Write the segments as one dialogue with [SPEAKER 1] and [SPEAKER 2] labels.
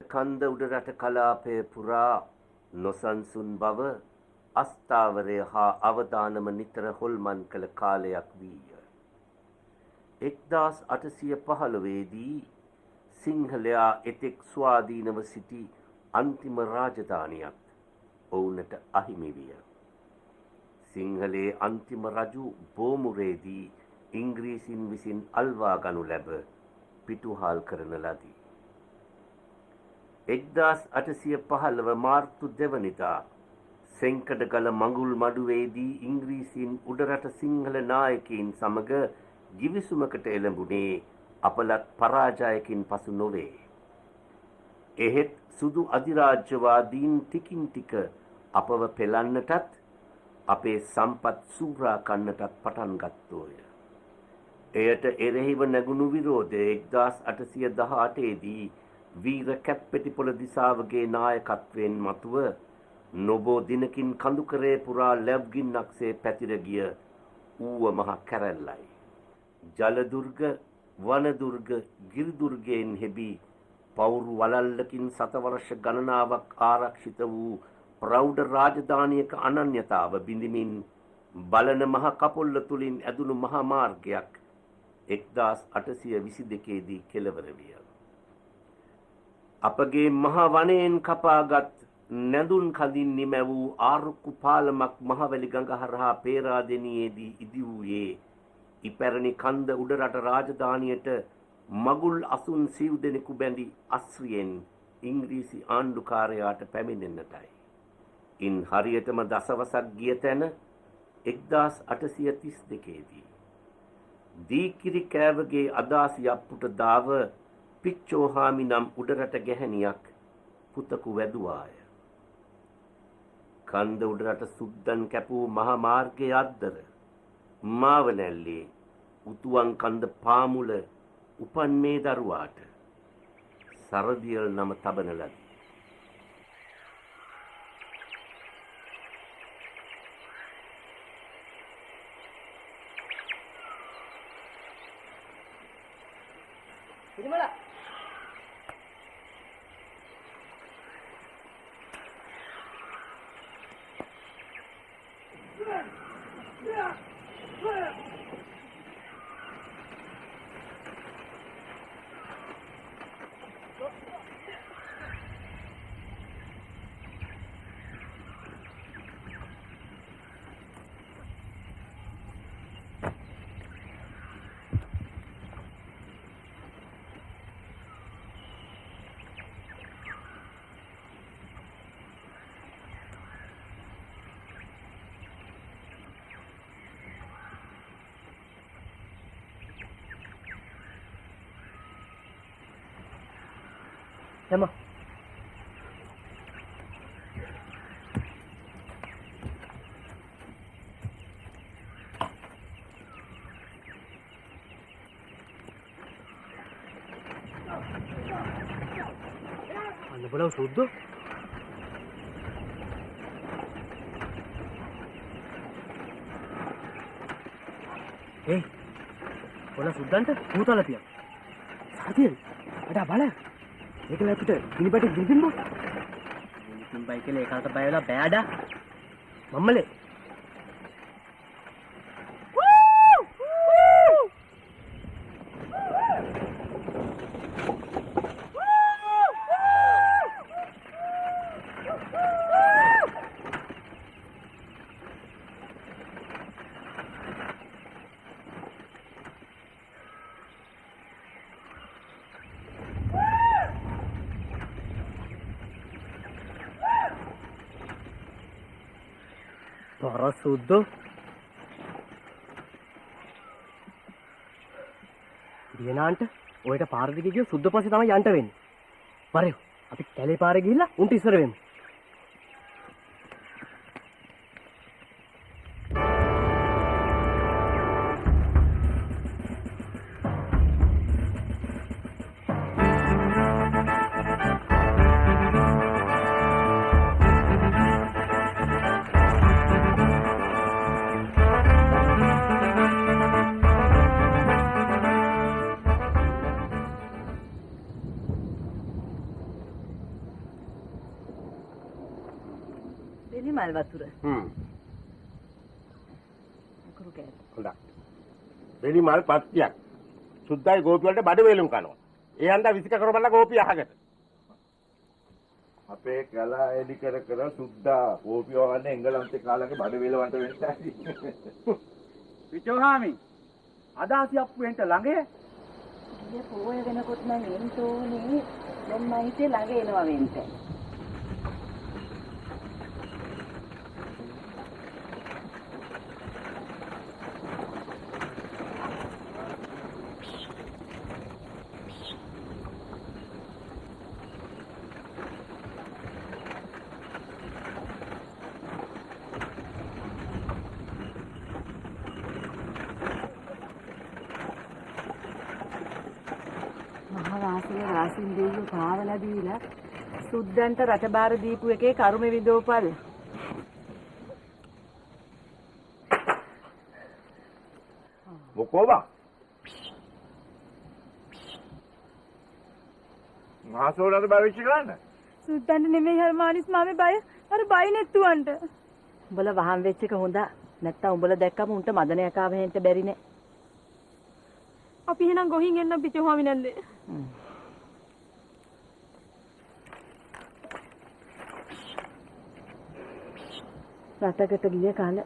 [SPEAKER 1] කන්ද උඩරට කලාපය පුරා නොසන්සුන් බව අස්ථාවරය හා අවදානම නිතර හොල්මන් කළ කාලයක් වීය. 1815 දී සිංහලයා එතෙක් ස්වාධීනව සිටි අන්තිම රාජධානියක් ඔවුනට අහිමි විය. සිංහලයේ අන්තිම රජු බෝමුරේදී ඉංග්‍රීසින් විසින් අල්වා ගනු ලැබ පිටුහල් කරන ලදී. 1815 මාර්තු 2 වෙනිදා සෙන්කඩගල මඟුල් මඩුවේදී ඉංග්‍රීසීන් උඩරට සිංහල නායකයින් සමග ගිවිසුමකට එළඹුණේ අපලත් පරාජයකින් පසු නොවේ. එහෙත් සුදු අධිරාජ්‍යවාදීන් ටිකින් ටික අපව පෙළන්නටත් අපේ සම්පත් සූරා කන්නටත් පටන් ගත්තෝය. එයට එරෙහිව නැගුණු විරෝධය 1818 දී වීර කැප්පෙටිපොළ දිසාවගේ නායකත්වයෙන් මතුව නොබෝ දිනකින් කඳුකරේ පුරා ලැබ්ගින්නක්සේ පැතිර ගිය ඌව මහ කැරැල්ලයි. ජලදුර්ග, වනදුර්ග, ගිරිදුර්ගයෙන් හෙබි පවුරු වලල්ලකින් සතවර්ෂ ගණනාවක් ආරක්ෂිත වූ ප්‍රෞಢ රාජධානියක අනන්‍යතාව බිඳිමින් බලන මහ කපොල්ල තුලින් ඇදුණු මහා මාර්ගයක් 1822 දී කෙළවර විය. අපගේ මහා වනයෙන් කපාගත් නැඳුන් කඳින් නිමැ වූ ආරුක්කු පාලමක් මහවැලි ගඟ හරහා පේරාදෙණියේදී ඉදි වූයේ ඉපැරණි කන්ද උඩරට රාජධානියට මගුල් අසුන් සිව් දෙනෙකු බැඳි අස්රියෙන් ඉංග්‍රීසි ආණ්ඩුකාරයාට පැමිණෙන්නටයි. ඉන් හරියටම දසවසක් ගිය තැන 1832 දී දීකිරි කෑවගේ අදාස් යප්පුට දාව පිච්චෝහාමි නම් උඩරට ගැහැණියක් පුතකු වැදුවාය. කන්ද උඩරට සුද්දන් කැපූ මහා මාර්ගයේ අද්දර මාවනැල්ලේ උතුවන් කන්ද පාමුල උපන් මේ දරුවාට සරදියල් නම තබන ලදී.
[SPEAKER 2] පිරිමලා Emma. Ano pala sudo? Eh, wala suddanta putala tiya. Sardiyan, ada bala. ඒකල අපිට ගිනිබටේ ගිනින්න ඕන. ඉතින් බයිකලේ එකකට බය වෙලා බෑඩා. මම්මලේ. Para sudo. දිනාන්ට ඔයට පාර දිගේ ගිය සුද්ධ පස්සේ තමයි යන්න වෙන්නේ. පරයෝ අපි කැලේ පාරේ ගිහිල්ලා උන්ට ඉස්සර වෙමු.
[SPEAKER 3] Ini mal වතුර. අකුරු කෑල්ල.
[SPEAKER 4] හොඳයි. බෙලි මල් පත්තියක්. සුද්දායි ගෝපි වලට බඩ වේලුම් කනවා. ඒ හන්ද විසික කරවන්න ගෝපි අහකට.
[SPEAKER 5] අපේ කලා එලි කර කර සුද්දා ගෝපි වවන්නේ එංගලන්තේ කාලගේ බඩ වේලවන්ට වෙන්න ඇති.
[SPEAKER 2] විචෝහාමි. අදාසි අප්පු එන්ට ළඟේ.
[SPEAKER 3] ඊයේ පොය වෙනකොට නම් එන්න ඕනේ. දැන් මම හිතේ ළඟ එනවා වෙන්න. රාසින් දෙවියෝ පාවලා දීලා සුද්දන්ට රටබාර දීපු එකේ කර්ම විදෝපල්.
[SPEAKER 5] මොකෝබ? මාසෝලට බවිච්ච ගන්න.
[SPEAKER 3] සුද්දන්ට නෙමෙයි හර්මානිස් මාමේ බය. අර බය නෙත්තුවන්ට. උඹලා වහම් වෙච්ච එක හොඳ. නැත්තම් උඹලා දැක්කම උන්ට මදනයක් ආව හෙන්න බැරි නේ. අපි එහෙනම් ගොහින් එන්න පිටුවාමි නැන්දේ. රටකට ගිය කාල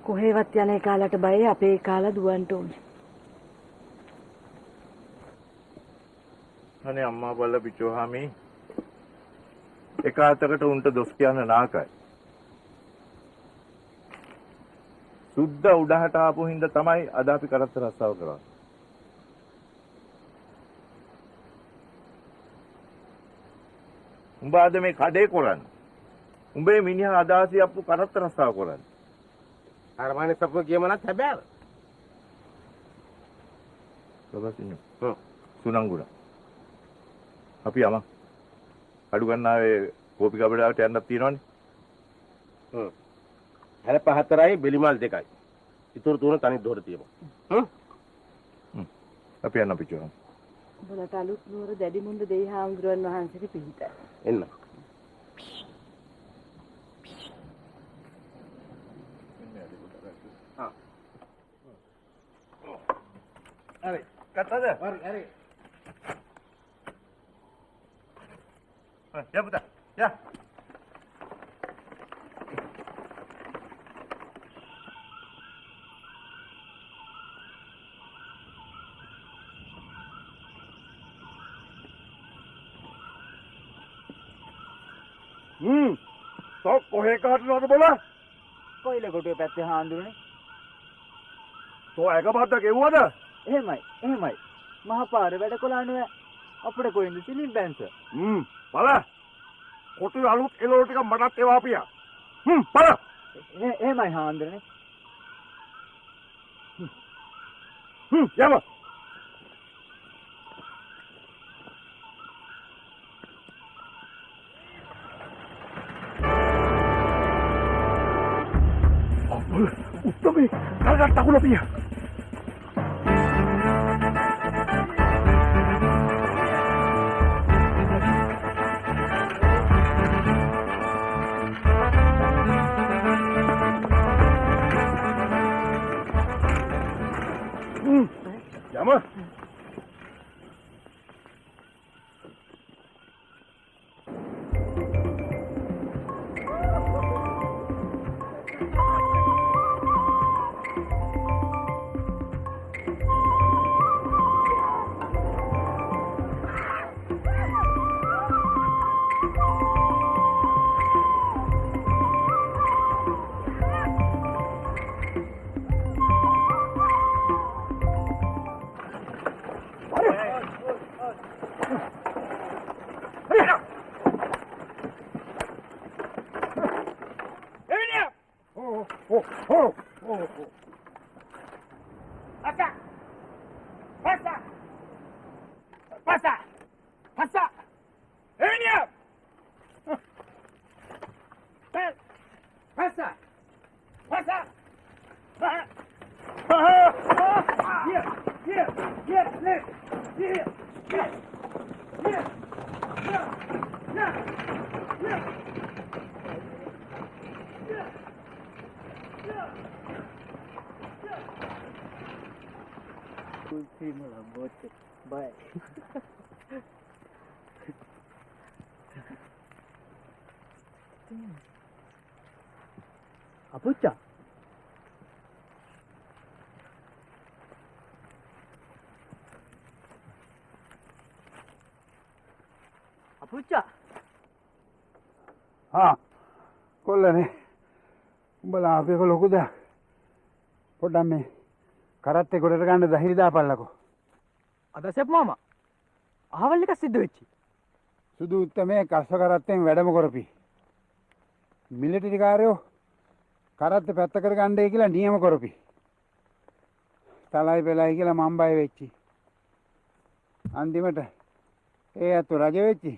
[SPEAKER 3] කොහෙවත් යන්නේ කාලට බයයි අපේ කාලා දුවන්ට ඕනේ.
[SPEAKER 5] අනේ අම්මා බල්ල පිටෝහාමි එක අතකට උන්ට දොස් කියන්න නාකයි. සුද්ද උඩහට ආපු හින්දා තමයි අද අපි කරත්ත රස්සාව කරන්නේ. උඹ අද මේ කඩේ කරන්නේ. උඹේ මිනිහා අදාසි අප්පු කරත්ත රස්සාව කරන්නේ.
[SPEAKER 4] අරමානේ සප්පු කියමනත් හැබෑව.
[SPEAKER 5] සබසිනු. සුනංගුණ. අපි යමු. අඩු ගන්නාවේ කෝපි කබඩාවට යන්නත් තියෙනවනේ.
[SPEAKER 4] හැල 4යි බෙලිමල් 2යි. ඉතුරු තුන තනි දොර තියමු.
[SPEAKER 5] අපි යන්න පිටුවම්.
[SPEAKER 3] උඹලට අලුත් නුවර දැඩිමුණ්ඩ දෙයි හාමුදුරන් වහන්සේට පිහිටයි.
[SPEAKER 4] එන්න.
[SPEAKER 5] හරි. කතාද?
[SPEAKER 4] හරි.
[SPEAKER 5] යා පුතා. යා. तो कोहे काटना तो बोला
[SPEAKER 2] කොයිල කොටුවේ පැත්තේ හාන්දුනේ.
[SPEAKER 5] तो आएगा बात तक हुआ था
[SPEAKER 2] එහෙමයි. මහපාරේ වැඩ කොලානුව අපිට කොයින්ද සිලින් බැන්ස.
[SPEAKER 5] पला कोटी आलू किलो टिका मटा तेवा पिया पला
[SPEAKER 2] එහෙමයි හාන්දුනේ.
[SPEAKER 5] चलो उत्तम कल ताकुला पिया llama
[SPEAKER 2] Simula bocce. Bye. Apucha. Apucha.
[SPEAKER 6] කොල්ලනේ උඹලා අපේක ලොකු දෙයක් පොඩ්ඩක් මේ කරත්තේ ගොඩට ගන්න දහිරි දාපල්ලකෝ
[SPEAKER 2] අදසෙප් මාමා අහවල් එක සිද්ධ වෙච්චි
[SPEAKER 6] සුදු උත්තමේ කස්ස කරත්තෙන් වැඩම කරපි මිලිටරි කාරයෝ කරත්තේ පැත්ත කර ගන්නයි කියලා නියම කරපි තලයි පෙලයි කියලා මම බය වෙච්චි අන්තිමට ඒ අතු රජ වෙච්චි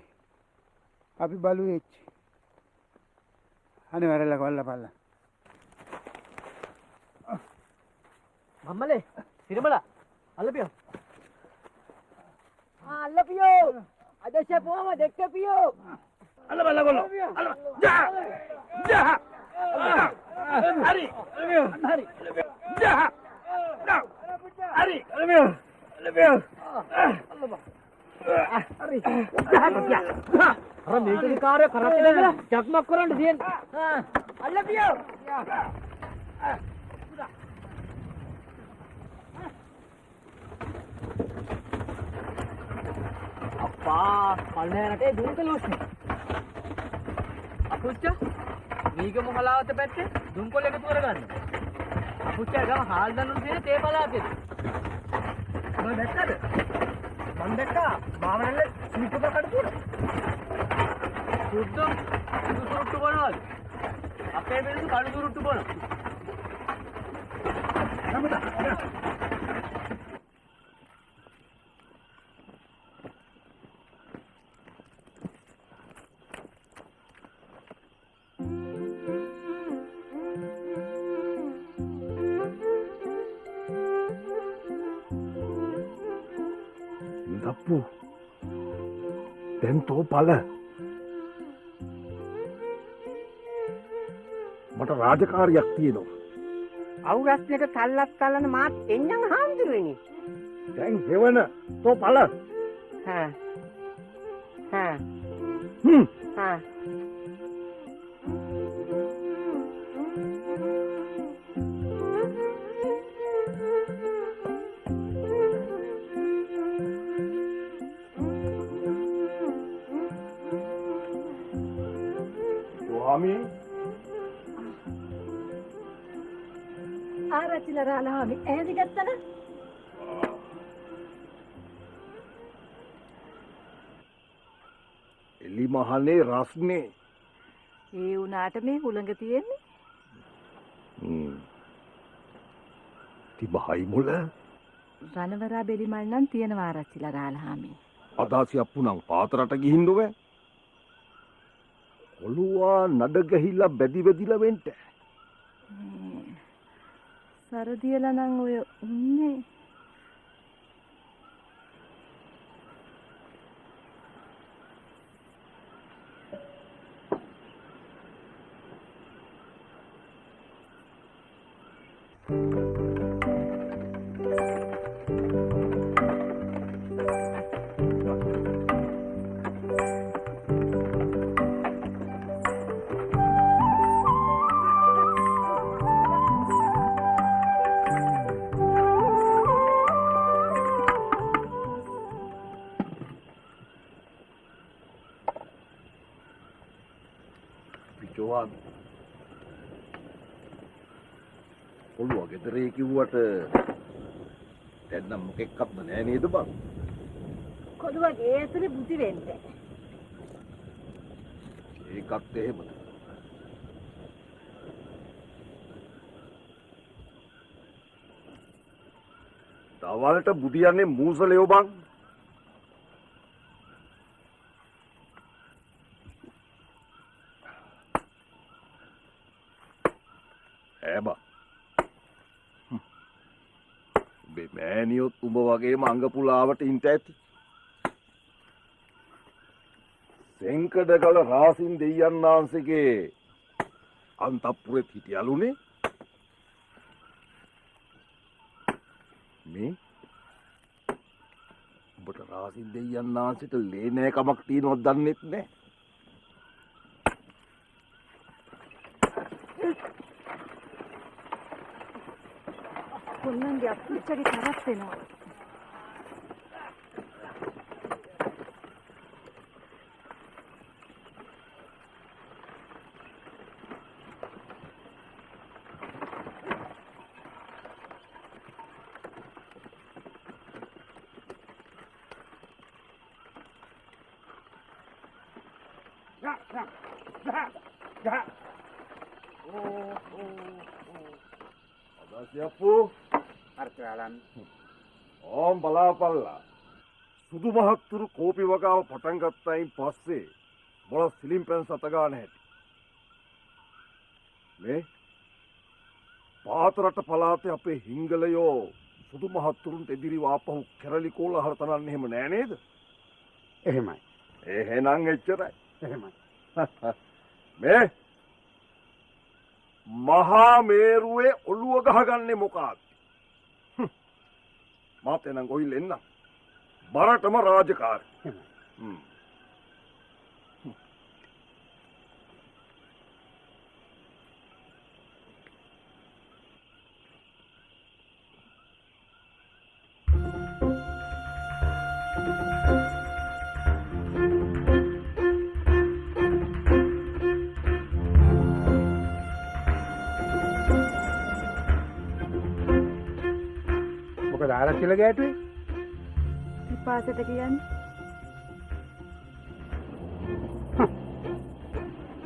[SPEAKER 6] අපි බලු වෙච්චි අනේ වරලා කොල්ලපල්ලා
[SPEAKER 2] මම්මලේ සිරිමලා අල්ලපියෝ අල්ලපියෝ අදසෙප් මාමා දෙක්කපියෝ
[SPEAKER 5] අල්ල කොල්ල අල්ල ජා ජා හරි
[SPEAKER 2] හරි
[SPEAKER 5] ජා හරි අල්ලමියෝ
[SPEAKER 2] හරි අර මේකේ කාර්ය කරත්තේ දාලා චක්මක් කරන්න තියෙන්නේ අල්ලපියෝ අප්පා පල්ලෙහාට දුම් කළොස්නේ අපුච්චා මේක මොහලාවත පැත්තේ දුම් කොල්ල එකතු කරගන්න අපුච්චා ගම හාල් දනුන් තියෙන තේ පලාතේ මම දැක්කද මම දැක්කා මාමනල්ල සීපක කඩතුන සුද්ධ සුරුට්ටු බනවල අපේ මිනිස්සු කඩු සුරුට්ටු බන
[SPEAKER 5] දප්පු දැන් තෝ පල මට රාජකාරියක් තියෙනවා
[SPEAKER 2] අවුරස්නේට තල්ලත් තල්ලන මාත් එන්නම් හාමුදුරුවනේ
[SPEAKER 5] දැන් හෙවන තෝ පල
[SPEAKER 2] හා
[SPEAKER 5] ස්වාමී
[SPEAKER 3] ආරච්චිලා රාලහාමි ඈඳි ගත්තන
[SPEAKER 5] එලි මහනේ රස්නේ
[SPEAKER 3] ඒ උනාට මේ හුළඟ තියෙන්නේ
[SPEAKER 5] තිබහයි මුල
[SPEAKER 3] රණවරා බෙලිමල් නම් තියෙනවා ආරච්චිලා රාලහාමි
[SPEAKER 5] අදාසි අප්පු නම් පාතරට ගිහින් දුවේ ඔළුවා නඩ ගහිලා බැදි බැදිලා වෙන්න
[SPEAKER 3] සරදියලා නම් ඔය උන්නේ
[SPEAKER 5] පිටුවන් ඔළුව ගෙදරේ කිව්වට දැන් නම් මොකෙක්වත් නෑ නේද බං
[SPEAKER 3] කොළුවගේ ඇතුලේ බුදි වෙන්න
[SPEAKER 5] ඒකත් එහෙමද දවල්ට බුදියන්නේ මූසලයෝ බං ඇබා මෑනියොත් උඹ වගේම අංග පුලාවට ඉන්ට ඇති සෙංකඩගල රාසින් දෙයයන් වහන්සේගේ අන්තපුරෙත් හිටියලුනේ මේ උඹට රාසින් දෙයියන් ආසිට ලේනෑ කමක් තියෙනවද දන්නෙත් නෑ.
[SPEAKER 3] කොල්ලන්ගේ අප්පුච්චගේ තරක් වෙනවා.
[SPEAKER 5] Siapu,
[SPEAKER 6] අර්ථාලන්
[SPEAKER 5] ඕම් බලාපල්ලා. සුදු මහත්තුරු කෝපි වගාව පටන් ගත්තයින් පස්සේ මොළ සිලිම් පැන් සත ගන්න හැටි. මේ පාතරට පළාතේ අපේ හිංගලයෝ සුදු මහත්තුරුන්ට එදිරිව ආපහු කැරලි කෝලහල තනන්නේ එහෙම නෑ නේද?
[SPEAKER 6] එහෙමයි.
[SPEAKER 5] එහෙනම් එච්චරයි.
[SPEAKER 6] එහෙමයි.
[SPEAKER 5] මේ මහා මේරුවේ ඔළුව ගහගන්නේ මොකක්ද? මාත් එනම් ගොයිල් එන්න. බරටම රාජකාරී.
[SPEAKER 6] මොකද ආරක්ෂිල ගැටුවේ?
[SPEAKER 3] පිපාසයට කියන්නේ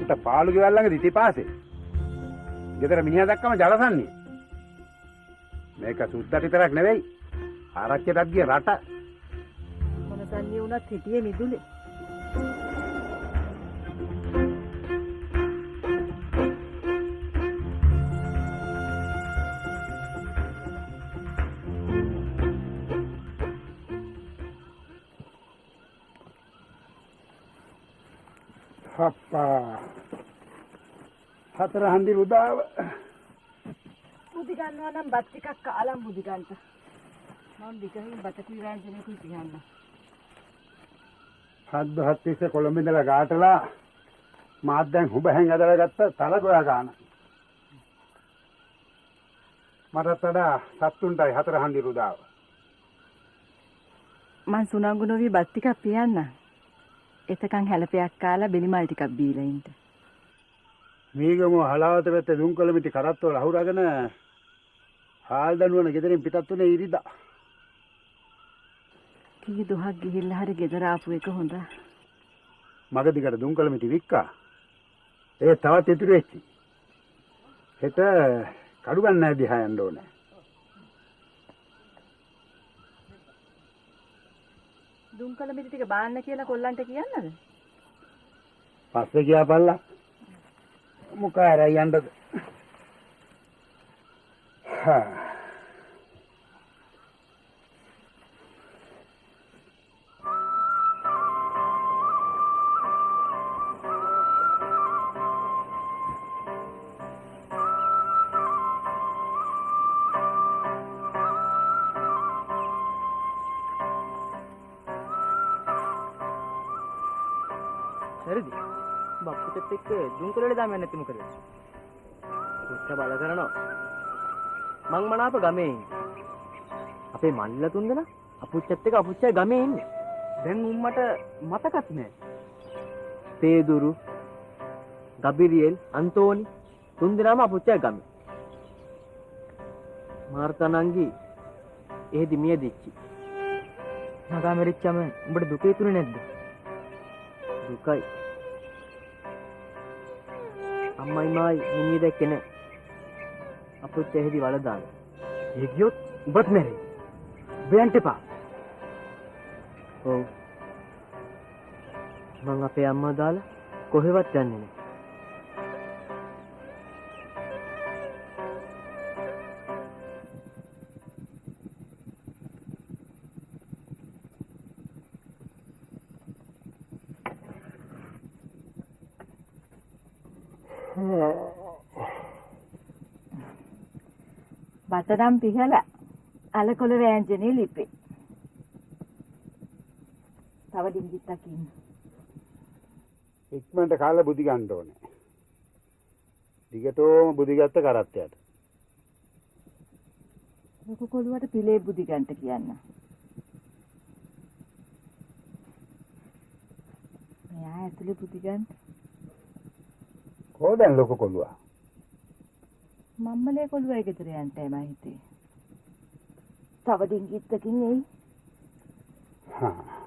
[SPEAKER 6] උට පාළු ගෙවල් ළඟ දිතිපාසේ. ගෙදර මිනිහා දැක්කම ජලසන්නේ. මේක සුද්දට විතරක් නෙවෙයි. ආරක්ෂිතත් ගිය රට.
[SPEAKER 3] මොන සල්ලි වුණත් හිටියේ මිදුලේ.
[SPEAKER 6] හප්පා හතර හන්දි උදාව
[SPEAKER 3] බුදි ගන්නවා නම් බත් ටිකක් කාලා බුදි ගන්නට. මම දිගින් බත කුයිරාන්ජනේ කියන්න.
[SPEAKER 6] හත් තිස්සේ කොළඹ ඉඳලා ගාටලා මාත් දැන් හුඹහෙන් ඇදලා ගත්ත තල ගොයා ගන්න. මටත් වඩා සත්තුන්ටයි හතර හන්දි උදාව.
[SPEAKER 3] මං සුනංගු නොවි බත් ටිකක් පියන්න. එතකන් හැලපයක් කාලා බෙලිමල් ටිකක් බීලා ඉන්න.
[SPEAKER 6] මේගම හලාවත පැත්තේ දුම්කොළමිටි කරත්තවල අහුරගෙන හාල් දනුවන ගෙදරින් පිටත් උනේ ඉරිදා.
[SPEAKER 3] කී දුහක් ගිහිල්ලා හරි ගෙදර ආපු එක හොඳ.
[SPEAKER 6] මගදිකට දුම්කොළමිටි වික්කා. ඒ තවත් ඉතුරු වෙච්චි. හෙට කඩු ගන්න දිහා යන්න ඕනේ.
[SPEAKER 3] දුම්කල මිටි ටික බාන්න කියලා කොල්ලන්ට කියන්නද?
[SPEAKER 6] පස්සේ ගියාපල්ලා. මොකාරයි යන්නද? හා
[SPEAKER 2] හරිද? බප්පුටත් එක්ක දුම්කොළේ දාන්න නැති මොකද? පුත්ත බල කරනවා. මං මනාප ගමේ ඉන්නේ. අපේ මල්ල තුන්දෙනා අපුච්චත් එක්ක අපුච්චයි ගමේ ඉන්නේ. දැන් උම්මට මතකත් නෑ. පේදුරු, ගබිරියෙල්, අන්තෝනි තුන්දෙනාම අපුච්චයි ගමේ. මාර්තනංගි එහෙදි මිය දිච්චි. නගා මෙරිච්චම උඹට දුක ඉතුරු නැද්ද? දුකයි. අම්මයි මායි මිනිහ දැක්කේ නෑ. අපුච්ච එහෙදි වල දාන. ඒ ගියොත් උඹත් මැරෙයි. බයන්ට එපා. ඔව්. මං අපේ අම්මා දාලා කොහෙවත් යන්නේ නෑ.
[SPEAKER 3] බතදම් පිහලා අලකොළ වෑංජනේ ලිපේ. තව ඩිංගිත්තකින්.
[SPEAKER 6] ඉක්මනට කාලා බුදි ගන්න ඕනේ. දිගටම බුදි ගත්ත කරත්තයට.
[SPEAKER 3] ලොකු කොළුවට පිලේ බුදි ගන්නට කියන්න. මෙයා ඇතුලේ බුදි ගන්න.
[SPEAKER 6] කොහෙන්ද ලොකු කොළුවා?
[SPEAKER 3] මම්මලේ කොළුවයි ගෙදර යන්නයි මම හිතේ. තව ඩිංගිත්තකින් එයි.
[SPEAKER 6] හා